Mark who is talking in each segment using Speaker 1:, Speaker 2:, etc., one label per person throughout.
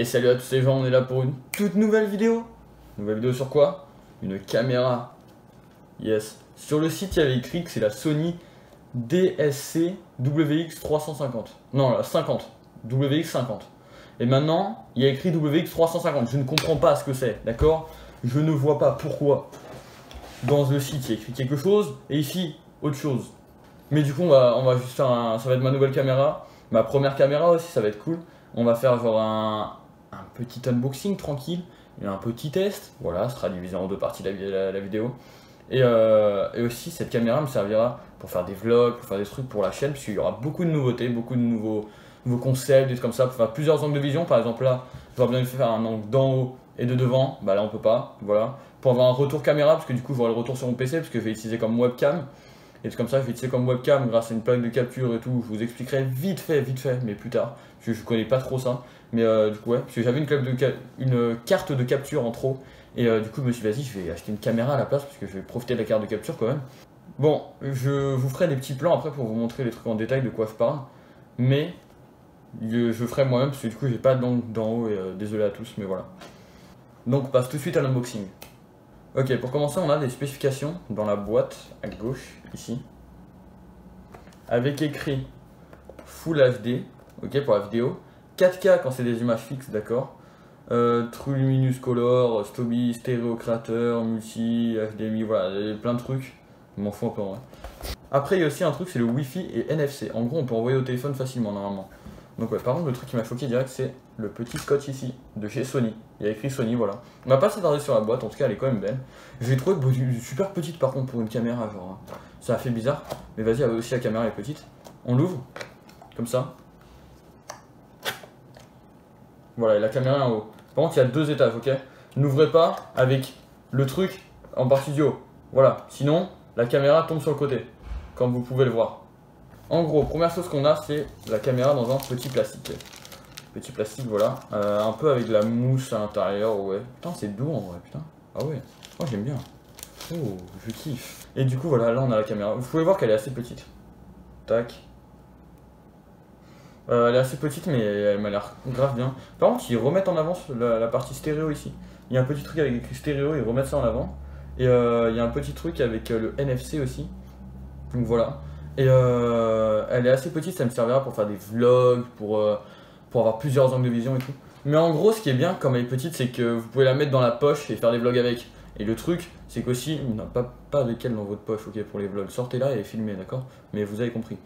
Speaker 1: Et salut à tous les gens, on est là pour une toute nouvelle vidéo. Nouvelle vidéo sur quoi? Une caméra. Yes. Sur le site, il y avait écrit que c'est la Sony DSC WX350. Non, la 50. WX50. Et maintenant, il y a écrit WX350. Je ne comprends pas ce que c'est, d'accord? Je ne vois pas pourquoi. Dans le site, il y a écrit quelque chose, et ici, autre chose. Mais du coup, on va juste faire un... Ça va être ma nouvelle caméra. Ma première caméra aussi, ça va être cool. On va faire genre un petit unboxing tranquille, et un petit test. Voilà, ce sera divisé en deux parties la vidéo. Et aussi, cette caméra me servira pour faire des vlogs, pour faire des trucs pour la chaîne, parce qu'il y aura beaucoup de nouveautés, beaucoup de nouveaux concepts, des trucs comme ça, pour faire plusieurs angles de vision. Par exemple, là, je vais bien faire un angle d'en haut et de devant. Bah là, on peut pas. Voilà. Pour avoir un retour caméra, parce que du coup, j'aurai le retour sur mon PC, parce que je vais l'utiliser comme webcam. Et c'est comme ça, je vais utiliser comme webcam grâce à une plaque de capture et tout. Je vous expliquerai vite fait, mais plus tard. Parce que je connais pas trop ça. Mais du coup, ouais, parce que j'avais une carte de capture en trop. Et du coup, je me suis dit, vas-y, je vais acheter une caméra à la place parce que je vais profiter de la carte de capture quand même. Bon, je vous ferai des petits plans après pour vous montrer les trucs en détail de quoi je parle. Mais je ferai moi-même parce que du coup, j'ai pas d'angle d'en haut et désolé à tous, mais voilà. Donc, on passe tout de suite à l'unboxing. Ok, pour commencer, on a des spécifications dans la boîte à gauche, ici. Avec écrit Full HD, ok, pour la vidéo. 4K quand c'est des images fixes, d'accord. True Luminous Color, Stoby, Stéréo Créateur, Multi, HDMI, voilà, il y a plein de trucs. Je m'en fous un peu en vrai. Après, il y a aussi un truc, c'est le Wi-Fi et NFC. En gros, on peut envoyer au téléphone facilement, normalement. Donc ouais, par contre, le truc qui m'a choqué direct, c'est le petit scotch ici, de chez Sony. Il y a écrit Sony, voilà. On va pas s'attarder sur la boîte, en tout cas, elle est quand même belle. Je l'ai trouvé super petite, par contre, pour une caméra, genre. Ça a fait bizarre. Mais vas-y, aussi la caméra est petite. On l'ouvre, comme ça. Voilà, et la caméra est en haut. Par contre, il y a deux étages, ok? N'ouvrez pas avec le truc en partie du haut. Voilà, sinon, la caméra tombe sur le côté, comme vous pouvez le voir. En gros, première chose qu'on a, c'est la caméra dans un petit plastique. Petit plastique, voilà. Un peu avec de la mousse à l'intérieur, ouais. Putain, c'est doux en vrai, putain. Ah ouais, moi j'aime bien. Oh, je kiffe. Et du coup, voilà, là on a la caméra. Vous pouvez voir qu'elle est assez petite. Tac. Elle est assez petite, mais elle m'a l'air grave bien. Par contre, ils remettent en avant la partie stéréo ici. Il y a un petit truc avec écrit stéréo, ils remettent ça en avant. Et il y a un petit truc avec le NFC aussi. Donc voilà. Et elle est assez petite, ça me servira pour faire des vlogs, pour avoir plusieurs angles de vision et tout. Mais en gros, ce qui est bien, comme elle est petite, c'est que vous pouvez la mettre dans la poche et faire des vlogs avec. Et le truc, c'est qu'aussi, non, pas avec elle dans votre poche, ok, pour les vlogs. Sortez-la et filmez, d'accord? Mais vous avez compris.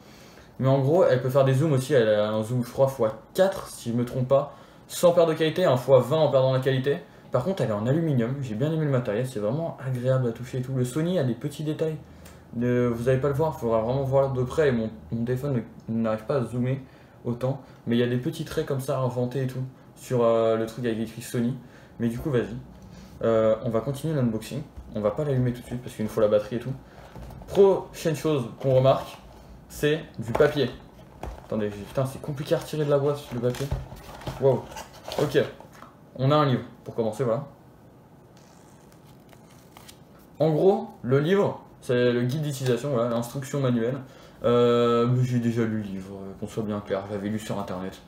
Speaker 1: Mais en gros, elle peut faire des zooms aussi, elle a un zoom, je crois, x4, si je me trompe pas, sans perdre de qualité, un x20 en perdant la qualité. Par contre, elle est en aluminium, j'ai bien aimé le matériel, c'est vraiment agréable à toucher et tout. Le Sony a des petits détails, vous n'allez pas le voir, il faudra vraiment voir de près, et mon téléphone n'arrive pas à zoomer autant. Mais il y a des petits traits comme ça, inventés et tout, sur le truc avec écrit Sony. Mais du coup, vas-y, on va continuer l'unboxing, on va pas l'allumer tout de suite parce qu'il nous faut la batterie et tout. Prochaine chose qu'on remarque, c'est du papier. Attendez, putain, c'est compliqué à retirer de la boîte le papier. Wow. Ok, on a un livre pour commencer, voilà. En gros, le livre, c'est le guide d'utilisation, voilà, l'instruction manuelle. J'ai déjà lu le livre, qu'on soit bien clair, j'avais lu sur internet.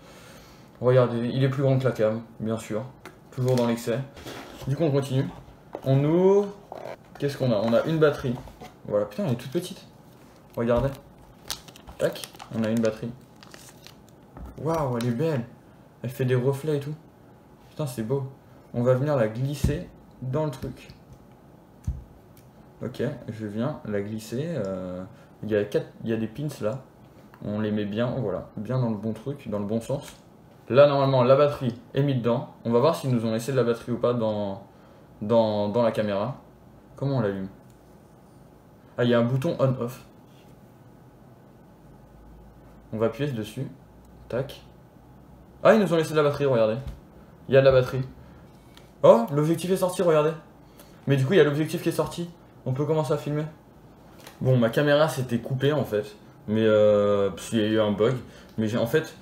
Speaker 1: Regardez, il est plus grand que la cam, bien sûr. Toujours dans l'excès. Du coup, on continue. On ouvre. Qu'est-ce qu'on a? On a une batterie. Voilà, putain, elle est toute petite. Regardez. Tac, on a une batterie. Waouh, elle est belle. Elle fait des reflets et tout. Putain, c'est beau. On va venir la glisser dans le truc. Ok, je viens la glisser. Il y a des pins là. On les met bien, voilà, bien dans le bon truc, dans le bon sens. Là, normalement, la batterie est mise dedans. On va voir s'ils nous ont laissé de la batterie ou pas dans la caméra. Comment on l'allume? Ah, il y a un bouton on-off. On va appuyer dessus. Tac. Ah, ils nous ont laissé de la batterie, regardez. Il y a de la batterie. Oh, l'objectif est sorti, regardez. Mais du coup, il y a l'objectif qui est sorti. On peut commencer à filmer. Bon, ma caméra s'était coupée en fait. Mais parce qu'il y a eu un bug. Mais en fait,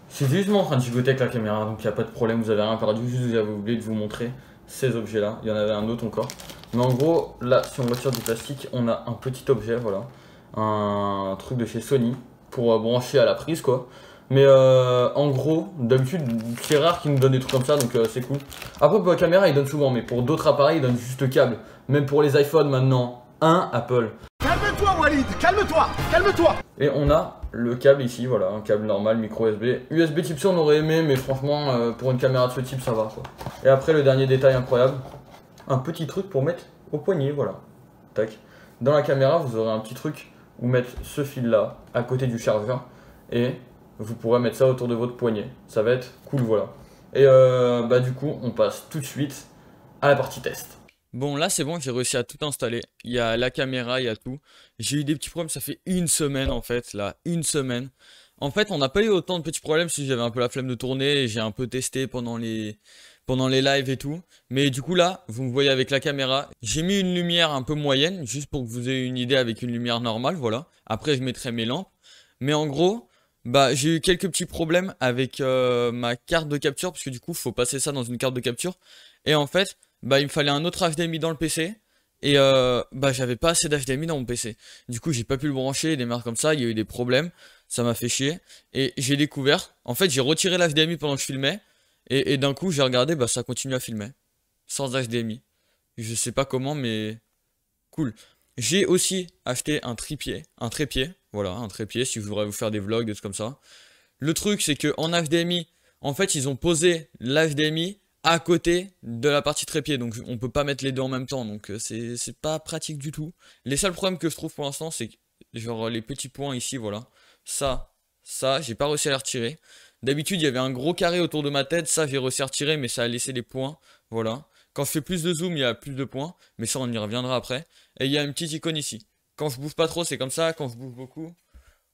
Speaker 1: c'est justement en train de gigoter avec la caméra. Donc il n'y a pas de problème, vous avez rien perdu. Juste j'avais oublié de vous montrer ces objets-là. Il y en avait un autre encore. Mais en gros, là, si on retire du plastique, on a un petit objet, voilà. Un truc de chez Sony. Pour brancher à la prise quoi. Mais en gros, d'habitude, c'est rare qu'ils nous donnent des trucs comme ça, donc c'est cool. Après, pour la caméra, ils donnent souvent, mais pour d'autres appareils, ils donnent juste le câble. Même pour les iPhones maintenant, un Apple.
Speaker 2: Calme-toi Walid, calme-toi, calme-toi.
Speaker 1: Et on a le câble ici, voilà, un câble normal, micro USB. USB type C, on aurait aimé, mais franchement, pour une caméra de ce type, ça va quoi. Et après, le dernier détail incroyable, un petit truc pour mettre au poignet, voilà. Tac. Dans la caméra, vous aurez un petit truc où mettre ce fil là, à côté du chargeur. Et vous pourrez mettre ça autour de votre poignet. Ça va être cool, voilà. Et bah du coup, on passe tout de suite à la partie test. Bon, là c'est bon, j'ai réussi à tout installer. Il y a la caméra, il y a tout. J'ai eu des petits problèmes, ça fait une semaine en fait, là, une semaine. En fait, on n'a pas eu autant de petits problèmes si j'avais un peu la flemme de tourner. J'ai un peu testé pendant les lives et tout. Mais du coup là, vous me voyez avec la caméra. J'ai mis une lumière un peu moyenne, juste pour que vous ayez une idée avec une lumière normale, voilà. Après, je mettrai mes lampes. Mais en gros, bah j'ai eu quelques petits problèmes avec ma carte de capture, parce que du coup, faut passer ça dans une carte de capture. Et en fait, bah il me fallait un autre HDMI dans le PC. Et bah j'avais pas assez d'HDMI dans mon PC. Du coup, j'ai pas pu le brancher, des merdes comme ça, il y a eu des problèmes. Ça m'a fait chier. Et j'ai découvert, en fait, j'ai retiré l'HDMI pendant que je filmais. Et d'un coup, j'ai regardé, bah ça continue à filmer. Sans HDMI. Je sais pas comment, mais cool. J'ai aussi acheté un trépied. Un trépied. Voilà, un trépied si vous voudrez vous faire des vlogs, des trucs comme ça. Le truc, c'est que en HDMI, en fait, ils ont posé l'HDMI à côté de la partie trépied. Donc, on peut pas mettre les deux en même temps. Donc, c'est pas pratique du tout. Les seuls problèmes que je trouve pour l'instant, c'est genre les petits points ici, voilà. Ça, j'ai pas réussi à les retirer. D'habitude, il y avait un gros carré autour de ma tête. Ça, j'ai réussi à retirer, mais ça a laissé des points. Voilà. Quand je fais plus de zoom, il y a plus de points. Mais ça, on y reviendra après. Et il y a une petite icône ici. Quand je bouge pas trop, c'est comme ça. Quand je bouge beaucoup,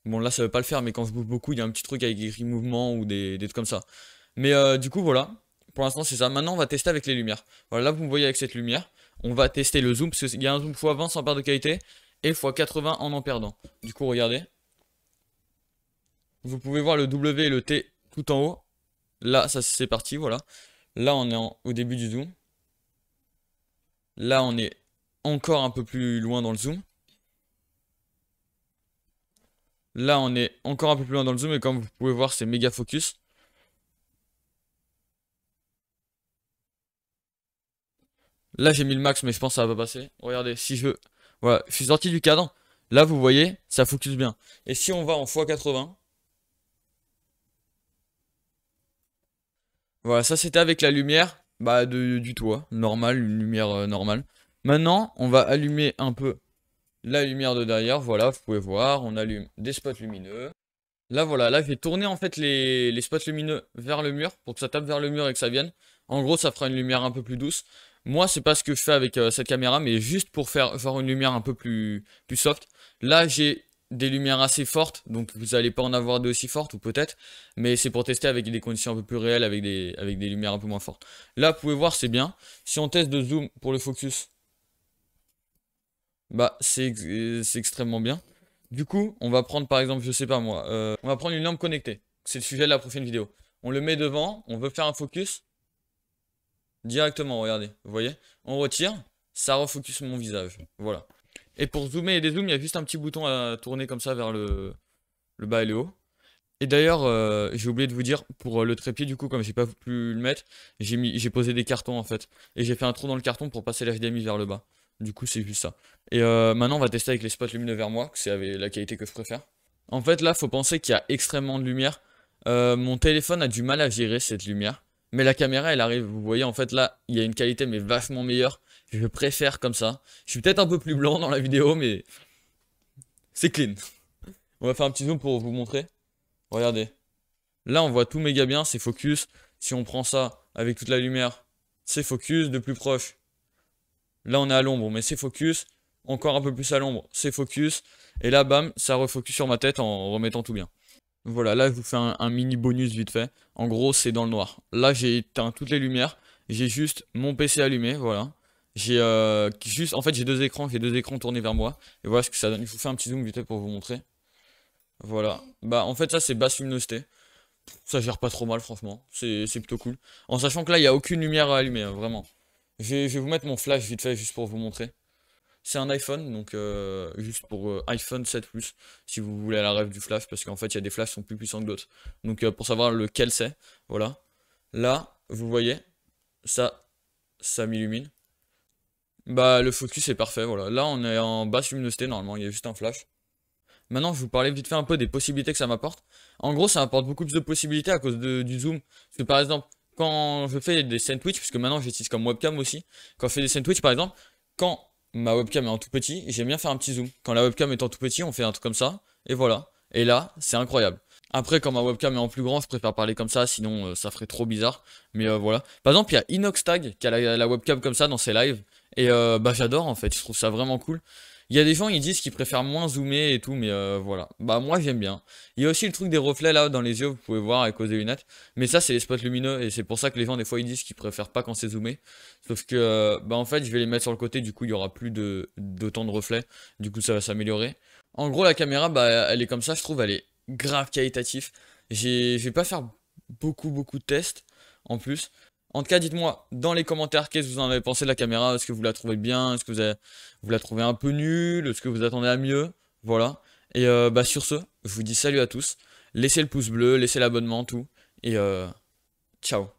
Speaker 1: bon, là, ça veut pas le faire, mais quand je bouge beaucoup, il y a un petit truc avec écrit mouvement ou des trucs comme ça. Mais du coup, voilà. Pour l'instant, c'est ça. Maintenant, on va tester avec les lumières. Voilà, là, vous me voyez avec cette lumière. On va tester le zoom, parce qu'il y a un zoom x20 sans perte de qualité et x80 en perdant. Du coup, regardez. Vous pouvez voir le W et le T tout en haut. Là, ça c'est parti, voilà. Là, on est au début du zoom. Là, on est encore un peu plus loin dans le zoom. Là, on est encore un peu plus loin dans le zoom et comme vous pouvez voir, c'est méga focus. Là, j'ai mis le max, mais je pense que ça va pas passer. Regardez, si je... Voilà, je suis sorti du cadre. Là, vous voyez, ça focus bien. Et si on va en x80... Voilà, ça c'était avec la lumière bah, du toit. Normal, une lumière normale. Maintenant, on va allumer un peu la lumière de derrière. Voilà, vous pouvez voir, on allume des spots lumineux. Là, voilà, là, je vais tourner en fait les spots lumineux vers le mur pour que ça tape vers le mur et que ça vienne. En gros, ça fera une lumière un peu plus douce. Moi, c'est pas ce que je fais avec cette caméra, mais juste pour faire genre une lumière un peu plus soft. Là, j'ai des lumières assez fortes, donc vous allez pas en avoir de aussi fortes, ou peut-être, mais c'est pour tester avec des conditions un peu plus réelles, avec des lumières un peu moins fortes. Là, vous pouvez voir, c'est bien. Si on teste de zoom pour le focus, bah, c'est extrêmement bien. Du coup, on va prendre par exemple, je sais pas moi, on va prendre une lampe connectée. C'est le sujet de la prochaine vidéo. On le met devant, on veut faire un focus. Directement, regardez, vous voyez? On retire, ça refocus mon visage. Voilà. Et pour zoomer et dézoomer, il y a juste un petit bouton à tourner comme ça vers le bas et le haut. Et d'ailleurs, j'ai oublié de vous dire, pour le trépied, du coup, comme j'ai pas pu le mettre, j'ai posé des cartons en fait. Et j'ai fait un trou dans le carton pour passer l'HDMI vers le bas. Du coup, c'est juste ça. Et maintenant, on va tester avec les spots lumineux vers moi, que c'est avec la qualité que je préfère. En fait, là, faut penser qu'il y a extrêmement de lumière. Mon téléphone a du mal à gérer cette lumière. Mais la caméra, elle arrive. Vous voyez, en fait, là, il y a une qualité, mais vachement meilleure. Je préfère comme ça. Je suis peut-être un peu plus blanc dans la vidéo, mais c'est clean. On va faire un petit zoom pour vous montrer. Regardez. Là, on voit tout méga bien, c'est focus. Si on prend ça avec toute la lumière, c'est focus. De plus proche, là, on est à l'ombre, mais c'est focus. Encore un peu plus à l'ombre, c'est focus. Et là, bam, ça refocus sur ma tête en remettant tout bien. Voilà, là, je vous fais un mini bonus vite fait. En gros, c'est dans le noir. Là, j'ai éteint toutes les lumières. J'ai juste mon PC allumé, voilà. J'ai juste, en fait, j'ai deux écrans tournés vers moi. Et voilà ce que ça donne. Je vous fais un petit zoom vite fait pour vous montrer. Voilà. Bah, en fait, ça, c'est basse luminosité. Ça gère pas trop mal, franchement. C'est plutôt cool. En sachant que là, il n'y a aucune lumière à allumer, hein, vraiment. Je vais vous mettre mon flash vite fait, juste pour vous montrer. c'est un iPhone, donc juste pour iPhone 7 Plus, si vous voulez la rêve du flash, parce qu'en fait il y a des flashs qui sont plus puissants que d'autres. Donc pour savoir lequel c'est, voilà. Là, vous voyez, ça m'illumine. Bah le focus est parfait, voilà. Là on est en basse luminosité, normalement, il y a juste un flash. Maintenant, je vous parlais vite fait un peu des possibilités que ça m'apporte. En gros, ça m'apporte beaucoup plus de possibilités à cause du zoom. Parce que par exemple, quand je fais des sandwichs, puisque maintenant j'utilise comme webcam aussi, quand je fais des sandwichs par exemple, quand ma webcam est en tout petit, j'aime bien faire un petit zoom. Quand la webcam est en tout petit, on fait un truc comme ça, et voilà. Et là, c'est incroyable. Après, quand ma webcam est en plus grand, je préfère parler comme ça, sinon ça ferait trop bizarre. Mais voilà. Par exemple, il y a Inoxtag qui a la webcam comme ça dans ses lives. Et bah j'adore en fait, je trouve ça vraiment cool. Il y a des gens, ils disent qu'ils préfèrent moins zoomer et tout, mais voilà. Bah moi j'aime bien. Il y a aussi le truc des reflets là dans les yeux, vous pouvez voir à cause des lunettes. Mais ça c'est les spots lumineux et c'est pour ça que les gens des fois ils disent qu'ils préfèrent pas quand c'est zoomé. Sauf que bah en fait je vais les mettre sur le côté, du coup il y aura plus d'autant de reflets. Du coup ça va s'améliorer. En gros la caméra bah elle est comme ça, je trouve elle est grave qualitative. Je vais pas faire beaucoup de tests en plus. En tout cas, dites-moi dans les commentaires qu'est-ce que vous en avez pensé de la caméra. Est-ce que vous la trouvez bien? Est-ce que vous la trouvez un peu nulle? Est-ce que vous attendez à mieux? Voilà. Et bah sur ce, je vous dis salut à tous. Laissez le pouce bleu, laissez l'abonnement, tout. Et ciao.